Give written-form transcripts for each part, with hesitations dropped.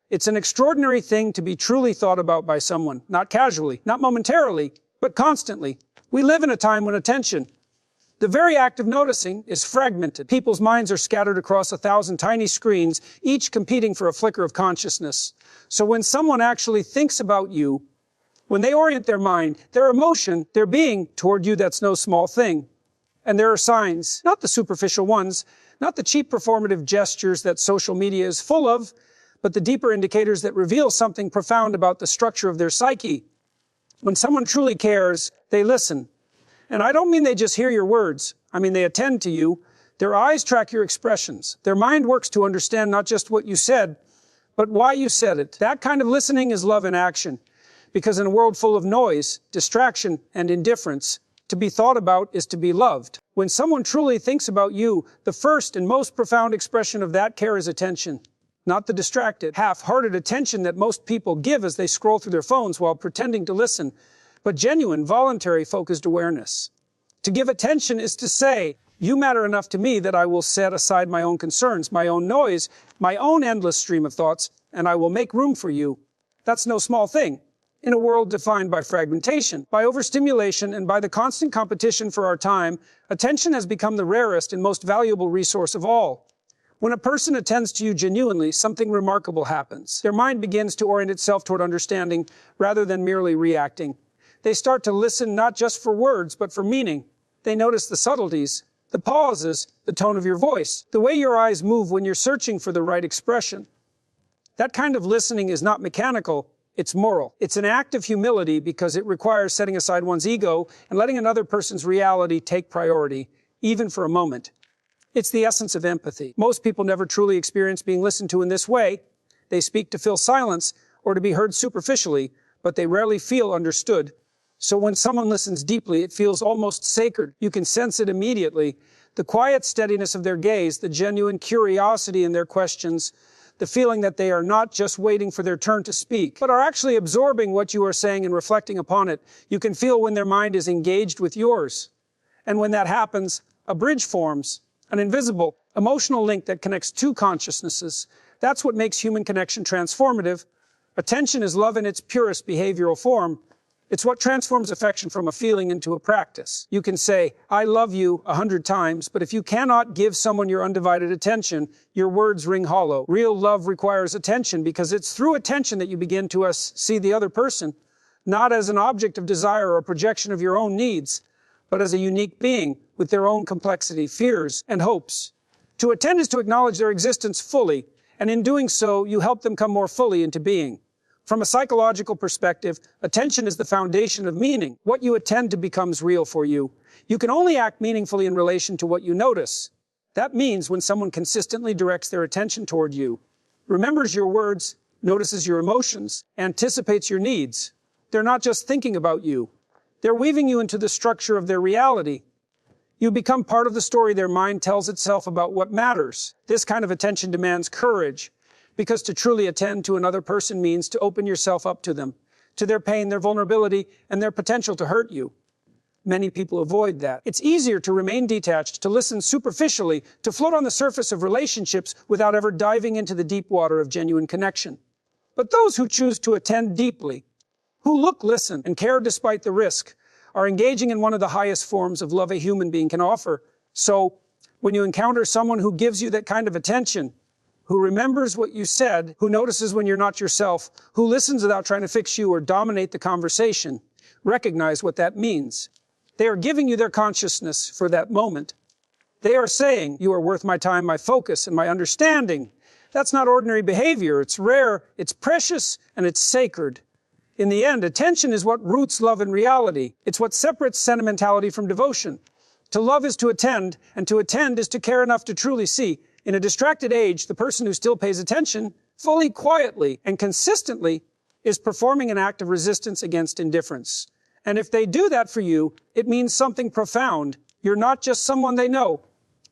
It's an extraordinary thing to be truly thought about by someone, not casually, not momentarily, but constantly. We live in a time when attention, the very act of noticing, is fragmented. People's minds are scattered across 1,000 tiny screens, each competing for a flicker of consciousness. So when someone actually thinks about you, when they orient their mind, their emotion, their being toward you, that's no small thing. And there are signs, not the superficial ones, not the cheap performative gestures that social media is full of, but the deeper indicators that reveal something profound about the structure of their psyche. When someone truly cares, they listen. And I don't mean they just hear your words. I mean they attend to you. Their eyes track your expressions. Their mind works to understand not just what you said, but why you said it. That kind of listening is love in action. Because in a world full of noise, distraction, and indifference, to be thought about is to be loved. When someone truly thinks about you, the first and most profound expression of that care is attention. Not the distracted, half-hearted attention that most people give as they scroll through their phones while pretending to listen, but genuine, voluntary, focused awareness. To give attention is to say, you matter enough to me that I will set aside my own concerns, my own noise, my own endless stream of thoughts, and I will make room for you. That's no small thing. In a world defined by fragmentation, by overstimulation, and by the constant competition for our time, attention has become the rarest and most valuable resource of all. When a person attends to you genuinely, something remarkable happens. Their mind begins to orient itself toward understanding rather than merely reacting. They start to listen not just for words, but for meaning. They notice the subtleties, the pauses, the tone of your voice, the way your eyes move when you're searching for the right expression. That kind of listening is not mechanical, it's moral. It's an act of humility because it requires setting aside one's ego and letting another person's reality take priority, even for a moment. It's the essence of empathy. Most people never truly experience being listened to in this way. They speak to fill silence or to be heard superficially, but they rarely feel understood. So when someone listens deeply, it feels almost sacred. You can sense it immediately. The quiet steadiness of their gaze, the genuine curiosity in their questions, the feeling that they are not just waiting for their turn to speak, but are actually absorbing what you are saying and reflecting upon it. You can feel when their mind is engaged with yours. And when that happens, a bridge forms, an invisible, emotional link that connects two consciousnesses. That's what makes human connection transformative. Attention is love in its purest behavioral form. It's what transforms affection from a feeling into a practice. You can say, I love you 100 times, but if you cannot give someone your undivided attention, your words ring hollow. Real love requires attention because it's through attention that you begin to see the other person, not as an object of desire or projection of your own needs, but as a unique being with their own complexity, fears, and hopes. To attend is to acknowledge their existence fully, and in doing so, you help them come more fully into being. From a psychological perspective, attention is the foundation of meaning. What you attend to becomes real for you. You can only act meaningfully in relation to what you notice. That means when someone consistently directs their attention toward you, remembers your words, notices your emotions, anticipates your needs. They're not just thinking about you. They're weaving you into the structure of their reality. You become part of the story their mind tells itself about what matters. This kind of attention demands courage. Because to truly attend to another person means to open yourself up to them, to their pain, their vulnerability, and their potential to hurt you. Many people avoid that. It's easier to remain detached, to listen superficially, to float on the surface of relationships without ever diving into the deep water of genuine connection. But those who choose to attend deeply, who look, listen, and care despite the risk, are engaging in one of the highest forms of love a human being can offer. So, when you encounter someone who gives you that kind of attention, who remembers what you said, who notices when you're not yourself, who listens without trying to fix you or dominate the conversation, recognize what that means. They are giving you their consciousness for that moment. They are saying, you are worth my time, my focus, and my understanding. That's not ordinary behavior. It's rare, it's precious, and it's sacred. In the end, attention is what roots love in reality. It's what separates sentimentality from devotion. To love is to attend, and to attend is to care enough to truly see. In a distracted age, the person who still pays attention, fully, quietly, and consistently, is performing an act of resistance against indifference. And if they do that for you, it means something profound. You're not just someone they know.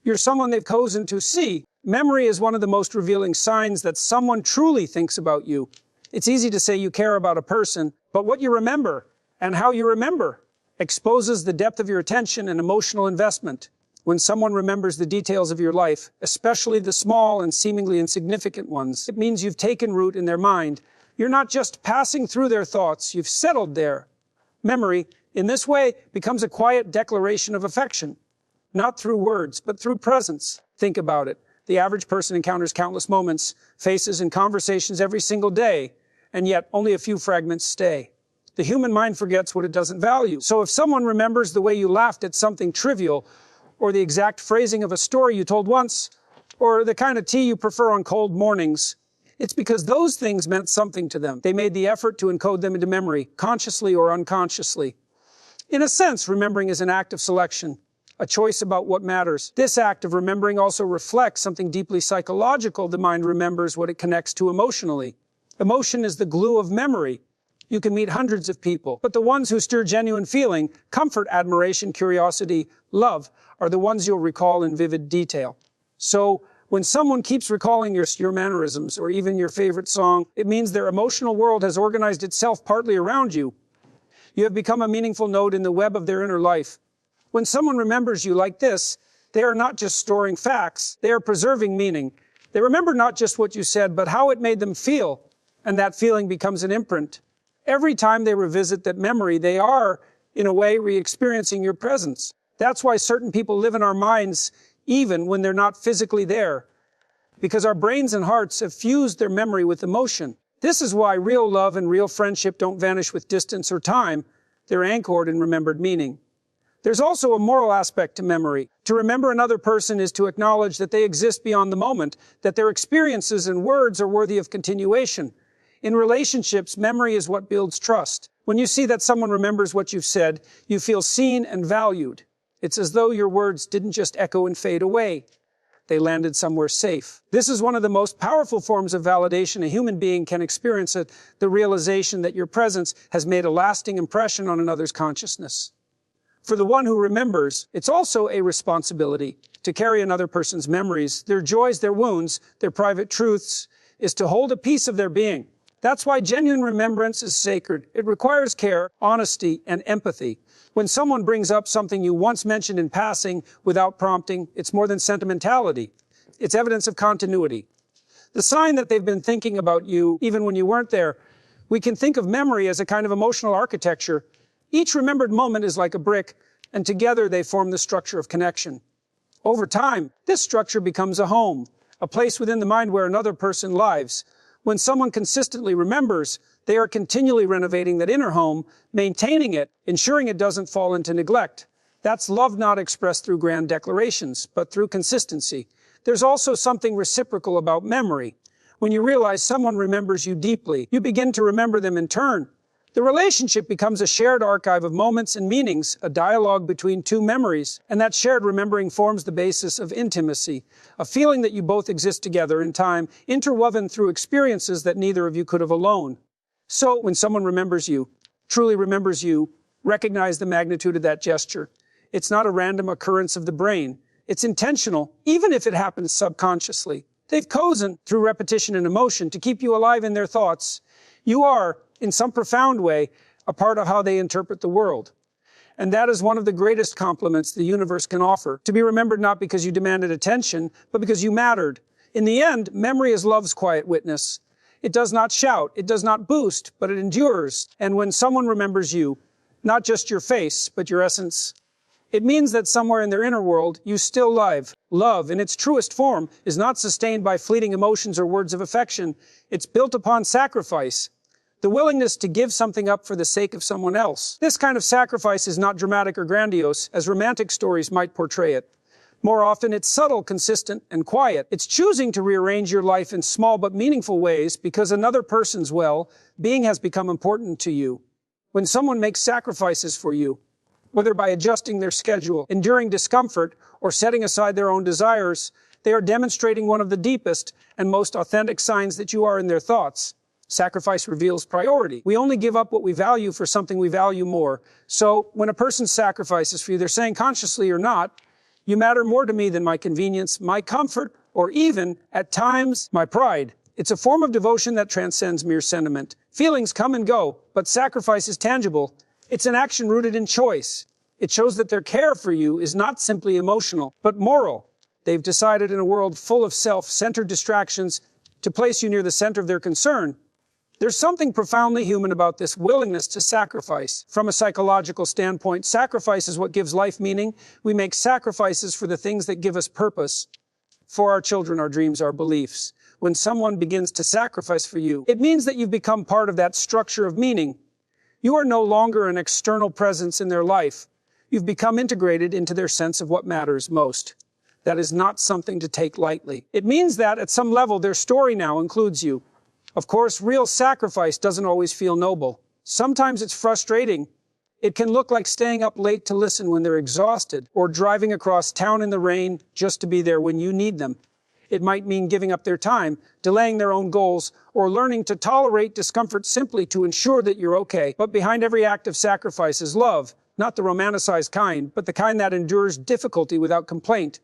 You're someone they've chosen to see. Memory is one of the most revealing signs that someone truly thinks about you. It's easy to say you care about a person, but what you remember and how you remember exposes the depth of your attention and emotional investment. When someone remembers the details of your life, especially the small and seemingly insignificant ones, it means you've taken root in their mind. You're not just passing through their thoughts, you've settled there. Memory, in this way, becomes a quiet declaration of affection. Not through words, but through presence. Think about it. The average person encounters countless moments, faces, and conversations every single day, and yet only a few fragments stay. The human mind forgets what it doesn't value. So if someone remembers the way you laughed at something trivial, or the exact phrasing of a story you told once, or the kind of tea you prefer on cold mornings, it's because those things meant something to them. They made the effort to encode them into memory, consciously or unconsciously. In a sense, remembering is an act of selection, a choice about what matters. This act of remembering also reflects something deeply psychological. The mind remembers what it connects to emotionally. Emotion is the glue of memory. You can meet hundreds of people, but the ones who stir genuine feeling, comfort, admiration, curiosity, love, are the ones you'll recall in vivid detail. So, when someone keeps recalling your mannerisms or even your favorite song, it means their emotional world has organized itself partly around you. You have become a meaningful node in the web of their inner life. When someone remembers you like this, they are not just storing facts, they are preserving meaning. They remember not just what you said, but how it made them feel, and that feeling becomes an imprint. Every time they revisit that memory, they are, in a way, re-experiencing your presence. That's why certain people live in our minds even when they're not physically there, because our brains and hearts have fused their memory with emotion. This is why real love and real friendship don't vanish with distance or time. They're anchored in remembered meaning. There's also a moral aspect to memory. To remember another person is to acknowledge that they exist beyond the moment, that their experiences and words are worthy of continuation. In relationships, memory is what builds trust. When you see that someone remembers what you've said, you feel seen and valued. It's as though your words didn't just echo and fade away. They landed somewhere safe. This is one of the most powerful forms of validation a human being can experience, the realization that your presence has made a lasting impression on another's consciousness. For the one who remembers, it's also a responsibility to carry another person's memories, their joys, their wounds, their private truths, is to hold a piece of their being. That's why genuine remembrance is sacred. It requires care, honesty, and empathy. When someone brings up something you once mentioned in passing without prompting, it's more than sentimentality. It's evidence of continuity. The sign that they've been thinking about you even when you weren't there. We can think of memory as a kind of emotional architecture. Each remembered moment is like a brick, and together they form the structure of connection. Over time, this structure becomes a home, a place within the mind where another person lives. When someone consistently remembers, they are continually renovating that inner home, maintaining it, ensuring it doesn't fall into neglect. That's love not expressed through grand declarations, but through consistency. There's also something reciprocal about memory. When you realize someone remembers you deeply, you begin to remember them in turn. The relationship becomes a shared archive of moments and meanings, a dialogue between two memories, and that shared remembering forms the basis of intimacy, a feeling that you both exist together in time, interwoven through experiences that neither of you could have alone. So, when someone remembers you, truly remembers you, recognize the magnitude of that gesture. It's not a random occurrence of the brain. It's intentional, even if it happens subconsciously. They've chosen, through repetition and emotion, to keep you alive in their thoughts. You are, in some profound way, a part of how they interpret the world. And that is one of the greatest compliments the universe can offer, to be remembered not because you demanded attention, but because you mattered. In the end, memory is love's quiet witness. It does not shout, it does not boost, but it endures. And when someone remembers you, not just your face, but your essence, it means that somewhere in their inner world, you still live. Love, in its truest form, is not sustained by fleeting emotions or words of affection. It's built upon sacrifice. The willingness to give something up for the sake of someone else. This kind of sacrifice is not dramatic or grandiose, as romantic stories might portray it. More often, it's subtle, consistent, and quiet. It's choosing to rearrange your life in small but meaningful ways because another person's well-being has become important to you. When someone makes sacrifices for you, whether by adjusting their schedule, enduring discomfort, or setting aside their own desires, they are demonstrating one of the deepest and most authentic signs that you are in their thoughts. Sacrifice reveals priority. We only give up what we value for something we value more. So, when a person sacrifices for you, they're saying, consciously or not, you matter more to me than my convenience, my comfort, or even, at times, my pride. It's a form of devotion that transcends mere sentiment. Feelings come and go, but sacrifice is tangible. It's an action rooted in choice. It shows that their care for you is not simply emotional, but moral. They've decided in a world full of self-centered distractions to place you near the center of their concern. There's something profoundly human about this willingness to sacrifice. From a psychological standpoint, sacrifice is what gives life meaning. We make sacrifices for the things that give us purpose. For our children, our dreams, our beliefs. When someone begins to sacrifice for you, it means that you've become part of that structure of meaning. You are no longer an external presence in their life. You've become integrated into their sense of what matters most. That is not something to take lightly. It means that, at some level, their story now includes you. Of course, real sacrifice doesn't always feel noble. Sometimes it's frustrating. It can look like staying up late to listen when they're exhausted, or driving across town in the rain just to be there when you need them. It might mean giving up their time, delaying their own goals, or learning to tolerate discomfort simply to ensure that you're okay. But behind every act of sacrifice is love, not the romanticized kind, but the kind that endures difficulty without complaint.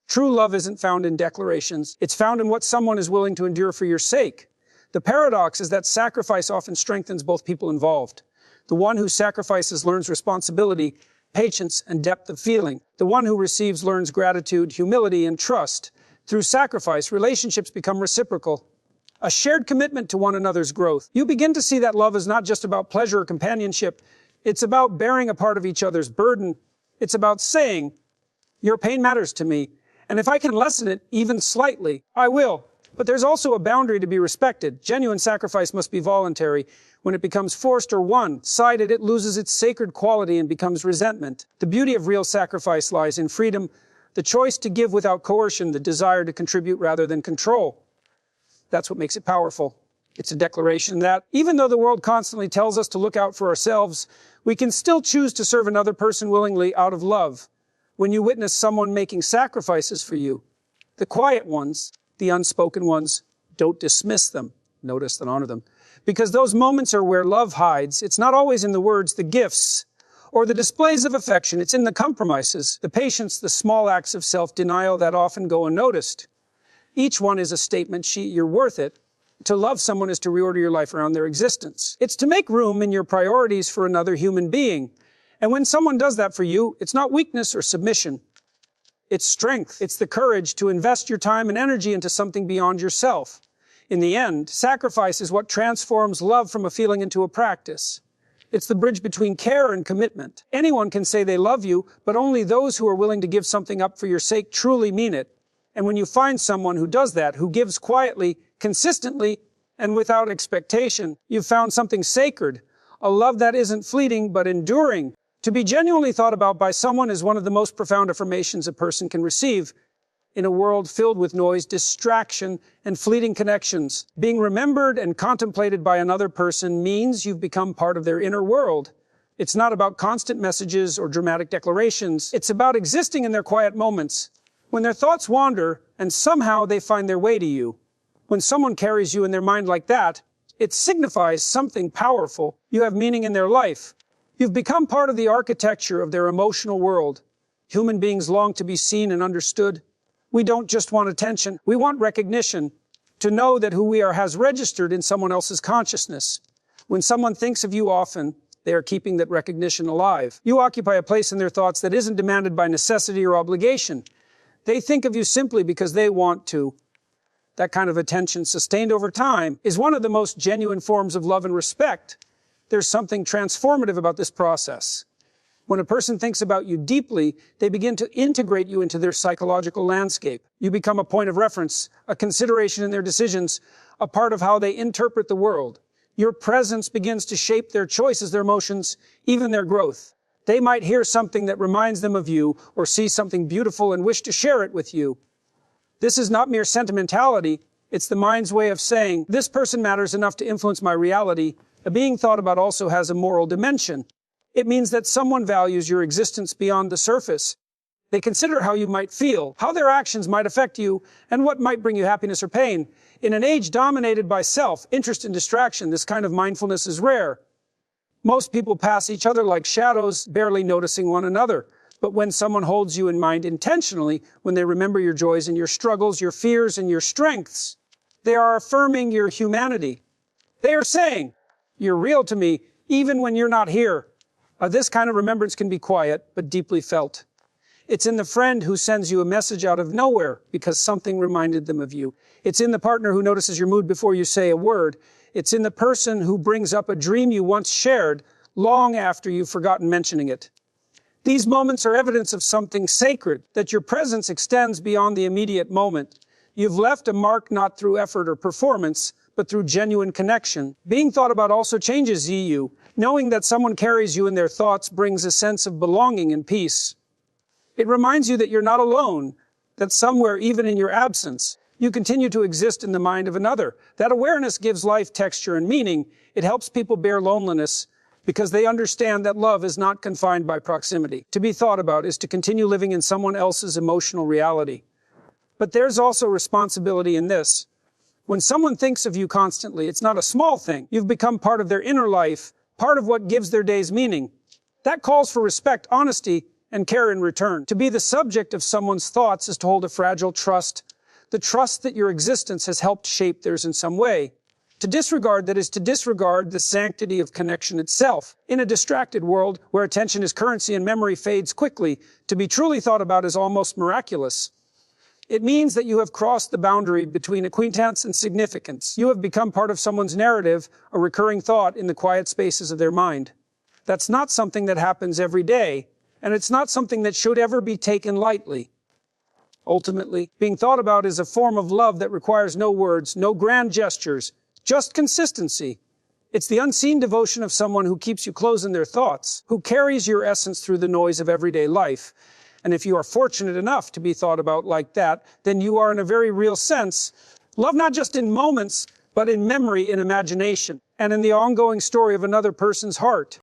True love isn't found in declarations. It's found in what someone is willing to endure for your sake. The paradox is that sacrifice often strengthens both people involved. The one who sacrifices learns responsibility, patience, and depth of feeling. The one who receives learns gratitude, humility, and trust. Through sacrifice, relationships become reciprocal, a shared commitment to one another's growth. You begin to see that love is not just about pleasure or companionship. It's about bearing a part of each other's burden. It's about saying, your pain matters to me, and if I can lessen it even slightly, I will. But there's also a boundary to be respected. Genuine sacrifice must be voluntary. When it becomes forced or one-sided, it loses its sacred quality and becomes resentment. The beauty of real sacrifice lies in freedom, the choice to give without coercion, the desire to contribute rather than control. That's what makes it powerful. It's a declaration that, even though the world constantly tells us to look out for ourselves, we can still choose to serve another person willingly out of love. When you witness someone making sacrifices for you, the quiet ones, the unspoken ones, don't dismiss them. Notice and honor them. Because those moments are where love hides. It's not always in the words, the gifts, or the displays of affection. It's in the compromises, the patience, the small acts of self-denial that often go unnoticed. Each one is a statement, you're worth it. To love someone is to reorder your life around their existence. It's to make room in your priorities for another human being. And when someone does that for you, it's not weakness or submission. It's strength. It's the courage to invest your time and energy into something beyond yourself. In the end, sacrifice is what transforms love from a feeling into a practice. It's the bridge between care and commitment. Anyone can say they love you, but only those who are willing to give something up for your sake truly mean it. And when you find someone who does that, who gives quietly, consistently, and without expectation, you've found something sacred, a love that isn't fleeting but enduring. To be genuinely thought about by someone is one of the most profound affirmations a person can receive. In a world filled with noise, distraction, and fleeting connections, being remembered and contemplated by another person means you've become part of their inner world. It's not about constant messages or dramatic declarations. It's about existing in their quiet moments, when their thoughts wander and somehow they find their way to you. When someone carries you in their mind like that, it signifies something powerful. You have meaning in their life. You've become part of the architecture of their emotional world. Human beings long to be seen and understood. We don't just want attention, we want recognition. To know that who we are has registered in someone else's consciousness. When someone thinks of you often, they are keeping that recognition alive. You occupy a place in their thoughts that isn't demanded by necessity or obligation. They think of you simply because they want to. That kind of attention, sustained over time, is one of the most genuine forms of love and respect. There's something transformative about this process. When a person thinks about you deeply, they begin to integrate you into their psychological landscape. You become a point of reference, a consideration in their decisions, a part of how they interpret the world. Your presence begins to shape their choices, their emotions, even their growth. They might hear something that reminds them of you, or see something beautiful and wish to share it with you. This is not mere sentimentality. It's the mind's way of saying, this person matters enough to influence my reality. A being thought about also has a moral dimension. It means that someone values your existence beyond the surface. They consider how you might feel, how their actions might affect you, and what might bring you happiness or pain. In an age dominated by self, interest, and distraction, this kind of mindfulness is rare. Most people pass each other like shadows, barely noticing one another. But when someone holds you in mind intentionally, when they remember your joys and your struggles, your fears and your strengths, they are affirming your humanity. They are saying, you're real to me, even when you're not here. This kind of remembrance can be quiet, but deeply felt. It's in the friend who sends you a message out of nowhere because something reminded them of you. It's in the partner who notices your mood before you say a word. It's in the person who brings up a dream you once shared long after you've forgotten mentioning it. These moments are evidence of something sacred, that your presence extends beyond the immediate moment. You've left a mark not through effort or performance, but through genuine connection. Being thought about also changes you. Knowing that someone carries you in their thoughts brings a sense of belonging and peace. It reminds you that you're not alone, that somewhere, even in your absence, you continue to exist in the mind of another. That awareness gives life texture and meaning. It helps people bear loneliness because they understand that love is not confined by proximity. To be thought about is to continue living in someone else's emotional reality. But there's also responsibility in this. When someone thinks of you constantly, it's not a small thing. You've become part of their inner life, part of what gives their days meaning. That calls for respect, honesty, and care in return. To be the subject of someone's thoughts is to hold a fragile trust, the trust that your existence has helped shape theirs in some way. To disregard that is to disregard the sanctity of connection itself. In a distracted world where attention is currency and memory fades quickly, to be truly thought about is almost miraculous. It means that you have crossed the boundary between acquaintance and significance. You have become part of someone's narrative, a recurring thought in the quiet spaces of their mind. That's not something that happens every day, and it's not something that should ever be taken lightly. Ultimately, being thought about is a form of love that requires no words, no grand gestures, just consistency. It's the unseen devotion of someone who keeps you close in their thoughts, who carries your essence through the noise of everyday life. And if you are fortunate enough to be thought about like that, then you are in a very real sense loved not just in moments, but in memory, in imagination, and in the ongoing story of another person's heart.